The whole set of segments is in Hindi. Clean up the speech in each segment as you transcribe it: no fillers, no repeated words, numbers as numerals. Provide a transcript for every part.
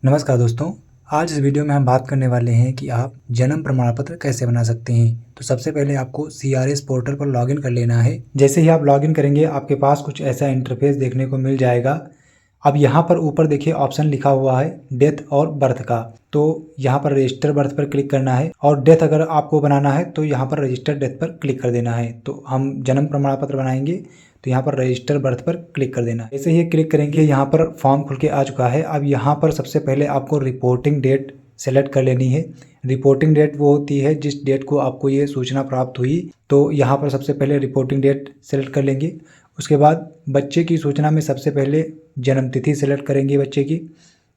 नमस्कार दोस्तों। आज इस वीडियो में हम बात करने वाले हैं कि आप जन्म प्रमाण पत्र कैसे बना सकते हैं। तो सबसे पहले आपको CRS पोर्टल पर लॉगिन कर लेना है। जैसे ही आप लॉगिन करेंगे आपके पास कुछ ऐसा इंटरफेस देखने को मिल जाएगा। अब यहाँ पर ऊपर देखिए ऑप्शन लिखा हुआ है डेथ और बर्थ का। तो यहाँ पर रजिस्टर बर्थ पर क्लिक करना है और डेथ अगर आपको बनाना है तो यहाँ पर रजिस्टर डेथ पर क्लिक कर देना है। तो हम जन्म प्रमाण पत्र बनाएंगे तो यहाँ पर रजिस्टर बर्थ पर क्लिक कर देना है। जैसे ही क्लिक करेंगे यहाँ पर फॉर्म खुल के आ चुका है। अब यहाँ पर सबसे पहले आपको रिपोर्टिंग डेट सेलेक्ट कर लेनी है। रिपोर्टिंग डेट वो होती है जिस डेट को आपको ये सूचना प्राप्त हुई। तो यहाँ पर सबसे पहले रिपोर्टिंग डेट सेलेक्ट कर लेंगे। उसके बाद बच्चे की सूचना में सबसे पहले जन्म तिथि सेलेक्ट करेंगे बच्चे की,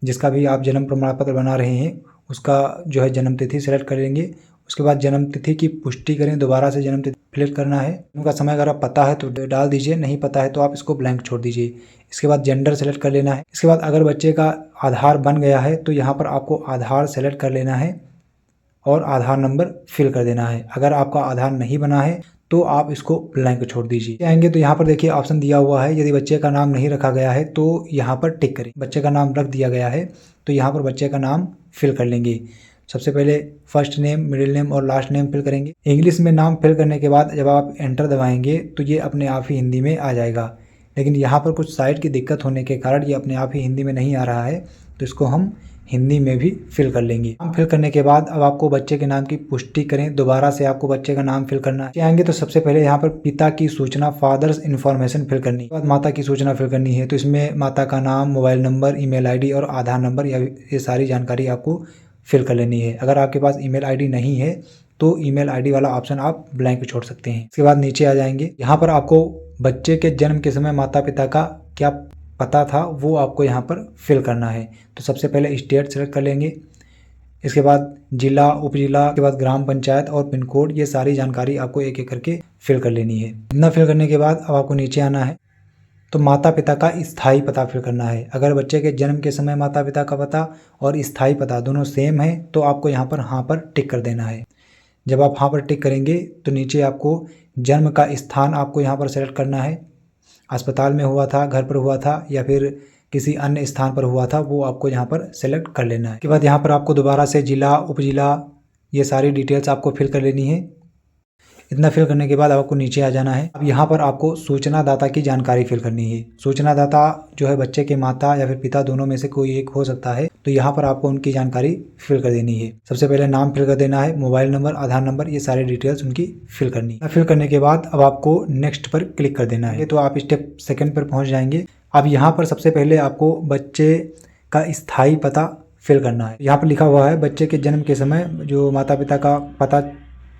जिसका भी आप जन्म प्रमाण पत्र बना रहे हैं उसका जो है जन्म तिथि सेलेक्ट कर लेंगे। उसके बाद जन्म तिथि की पुष्टि करें, दोबारा से जन्म तिथि फिल करना है। उनका समय अगर आप पता है तो डाल दीजिए, नहीं पता है तो आप इसको ब्लैंक छोड़ दीजिए। इसके बाद जेंडर सेलेक्ट कर लेना है। इसके बाद अगर बच्चे का आधार बन गया है तो यहाँ पर आपको आधार सेलेक्ट कर लेना है और आधार नंबर फिल कर देना है। अगर आपका आधार नहीं बना है तो आप इसको ब्लैंक छोड़ दीजिए। आएंगे तो यहाँ पर देखिए ऑप्शन दिया हुआ है, यदि बच्चे का नाम नहीं रखा गया है तो यहाँ पर टिक करें। बच्चे का नाम रख दिया गया है तो यहाँ पर बच्चे का नाम फिल कर लेंगे। सबसे पहले फर्स्ट नेम, मिडिल नेम और लास्ट नेम फिल करेंगे। इंग्लिश में नाम फिल करने के बाद जब आप एंटर दबाएंगे तो ये अपने आप ही हिंदी में आ जाएगा, लेकिन यहाँ पर कुछ साइट की दिक्कत होने के कारण ये अपने आप ही हिंदी में नहीं आ रहा है। तो इसको हम हिंदी में भी फिल कर लेंगे। नाम फिल करने के बाद अब आपको बच्चे के नाम की पुष्टि करें, दोबारा से आपको बच्चे का नाम फिल करना है। आएंगे तो सबसे पहले यहाँ पर पिता की सूचना, फादर्स इन्फॉर्मेशन फिल करनी है। बाद माता की सूचना फिल करनी है। तो इसमें माता का नाम, मोबाइल नंबर, ईमेल आईडी और आधार नंबर, ये सारी जानकारी आपको फिल कर लेनी है। अगर आपके पास ईमेल आईडी नहीं है तो ईमेल आईडी वाला ऑप्शन आप ब्लैंक छोड़ सकते हैं। इसके बाद नीचे आ जाएंगे, यहाँ पर आपको बच्चे के जन्म के समय माता पिता का क्या पता था वो आपको यहाँ पर फिल करना है। तो सबसे पहले स्टेट सेलेक्ट कर लेंगे। इसके बाद जिला, उपजिला, के बाद ग्राम पंचायत और पिन कोड, ये सारी जानकारी आपको एक एक करके फिल कर लेनी है। इतना फिल करने के बाद अब आपको नीचे आना है तो माता पिता का स्थायी पता फिल करना है। अगर बच्चे के जन्म के समय माता पिता का पता और स्थायी पता दोनों सेम है तो आपको यहाँ पर हाँ पर टिक कर देना है। जब आप हाँ पर टिक करेंगे तो नीचे आपको जन्म का स्थान आपको यहाँ पर सेलेक्ट करना है। अस्पताल में हुआ था, घर पर हुआ था या फिर किसी अन्य स्थान पर हुआ था, वो आपको यहाँ पर सेलेक्ट कर लेना है। उसके बाद यहाँ पर आपको दोबारा से जिला, उपजिला, ये सारी डिटेल्स आपको फिल कर लेनी है। इतना फिल करने के बाद आपको नीचे आ जाना है। अब यहाँ पर आपको सूचना दाता की जानकारी फिल करनी है। सूचना दाता जो है बच्चे के माता या फिर पिता, दोनों में से कोई एक हो सकता है। तो यहाँ पर आपको उनकी जानकारी फिल कर देनी है। सबसे पहले नाम फिल कर देना है, मोबाइल नंबर, आधार नंबर, ये सारी डिटेल्स उनकी फिल करनी है। फिल करने के बाद अब आपको नेक्स्ट पर क्लिक कर देना है। तो आप स्टेप सेकेंड पर पहुँच जाएंगे। अब यहाँ पर सबसे पहले आपको बच्चे का स्थायी पता फिल करना है। यहाँ पर लिखा हुआ है बच्चे के जन्म के समय जो माता पिता का पता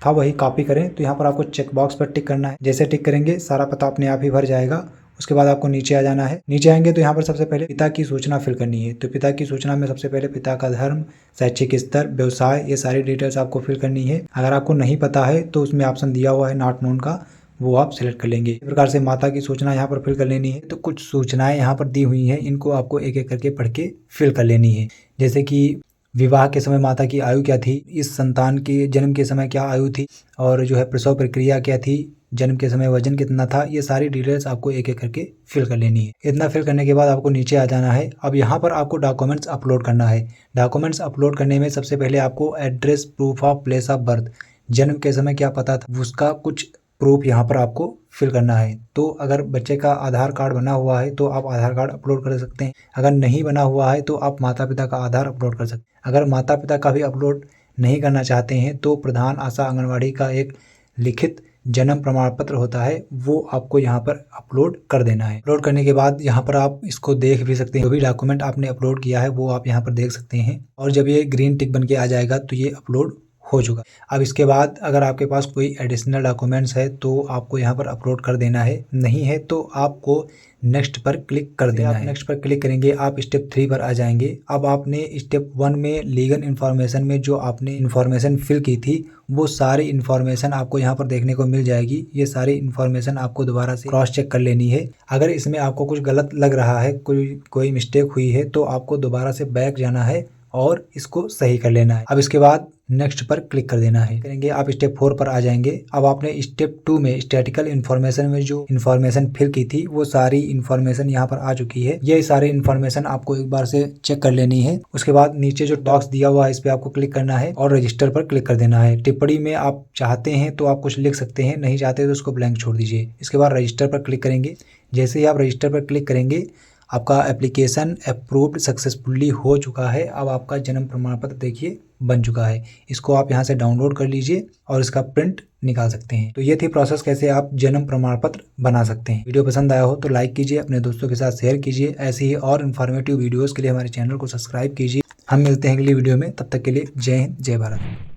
था वही कॉपी करें। तो यहाँ पर आपको चेक बॉक्स पर टिक करना है। जैसे टिक करेंगे सारा पता अपने आप ही भर जाएगा। उसके बाद आपको नीचे आ जाना है। नीचे आएंगे तो यहाँ पर सबसे पहले पिता की सूचना फिल करनी है। तो पिता की सूचना में सबसे पहले पिता का धर्म, शैक्षिक स्तर, व्यवसाय, ये सारी डिटेल्स आपको फिल करनी है। अगर आपको नहीं पता है तो उसमें ऑप्शन दिया हुआ है नॉट नोन का, वो आप सिलेक्ट कर लेंगे। इस प्रकार से माता की सूचना यहाँ पर फिल कर लेनी है। तो कुछ सूचनाएं यहाँ पर दी हुई हैं, इनको आपको एक एक करके पढ़ के फिल कर लेनी है। जैसे कि विवाह के समय माता की आयु क्या थी, इस संतान के जन्म के समय क्या आयु थी, और जो है प्रसव प्रक्रिया क्या थी, जन्म के समय वजन कितना था, ये सारी डिटेल्स आपको एक एक करके फिल कर लेनी है। इतना फिल करने के बाद आपको नीचे आ जाना है। अब यहाँ पर आपको डॉक्यूमेंट्स अपलोड करना है। डॉक्यूमेंट्स अपलोड करने में सबसे पहले आपको address, proof of place of birth, जन्म के समय क्या पता था उसका कुछ प्रूफ यहाँ पर आपको फिल करना है। तो अगर बच्चे का आधार कार्ड बना हुआ है तो आप आधार कार्ड अपलोड कर सकते हैं। अगर नहीं बना हुआ है तो आप माता पिता का आधार अपलोड कर सकते हैं। अगर माता पिता का भी अपलोड नहीं करना चाहते हैं तो प्रधान आशा आंगनवाड़ी का एक लिखित जन्म प्रमाण पत्र होता है, वो आपको यहाँ पर अपलोड कर देना है। अपलोड करने के बाद यहाँ पर आप इसको देख भी सकते हैं, जो भी डॉक्यूमेंट आपने अपलोड किया है वो आप यहाँ पर देख सकते हैं। और जब ये ग्रीन टिक बन के आ जाएगा तो ये अपलोड हो चुका। अब इसके बाद अगर आपके पास कोई एडिशनल डॉक्यूमेंट्स है तो आपको यहाँ पर अपलोड कर देना है, नहीं है तो आपको नेक्स्ट पर क्लिक कर देना है। नेक्स्ट पर क्लिक करेंगे आप स्टेप 3 पर आ जाएंगे। अब आपने स्टेप 1 में लीगल इन्फॉर्मेशन में जो आपने इन्फॉर्मेशन फिल की थी वो सारी इन्फॉर्मेशन आपको यहाँ पर देखने को मिल जाएगी। ये सारी इन्फॉर्मेशन आपको दोबारा से क्रॉस चेक कर लेनी है। अगर इसमें आपको कुछ गलत लग रहा है, कोई मिस्टेक हुई है तो आपको दोबारा से बैक जाना है और इसको सही कर लेना है। अब इसके बाद नेक्स्ट पर क्लिक कर देना है। करेंगे आप स्टेप 4 पर आ जाएंगे। अब आपने स्टेप 2 में स्टैटिकल इन्फॉर्मेशन में जो इन्फॉर्मेशन फिल की थी वो सारी इन्फॉर्मेशन यहाँ पर आ चुकी है। ये सारी इन्फॉर्मेशन आपको एक बार से चेक कर लेनी है। उसके बाद नीचे जो डॉक्स दिया हुआ है इस पे आपको क्लिक करना है और रजिस्टर पर क्लिक कर देना है। टिप्पणी में आप चाहते हैं तो आप कुछ लिख सकते हैं, नहीं चाहते तो उसको ब्लैंक छोड़ दीजिए। इसके बाद रजिस्टर पर क्लिक करेंगे। जैसे ही आप रजिस्टर पर क्लिक करेंगे आपका एप्लीकेशन अप्रूव्ड सक्सेसफुली हो चुका है। अब आपका जन्म प्रमाण पत्र देखिए बन चुका है। इसको आप यहाँ से डाउनलोड कर लीजिए और इसका प्रिंट निकाल सकते हैं। तो ये थी प्रोसेस कैसे आप जन्म प्रमाण पत्र बना सकते हैं। वीडियो पसंद आया हो तो लाइक कीजिए, अपने दोस्तों के साथ शेयर कीजिए। ऐसे ही और इन्फॉर्मेटिव वीडियोस के लिए हमारे चैनल को सब्सक्राइब कीजिए। हम मिलते हैं अगली वीडियो में, तब तक के लिए जय हिंद, जय भारत।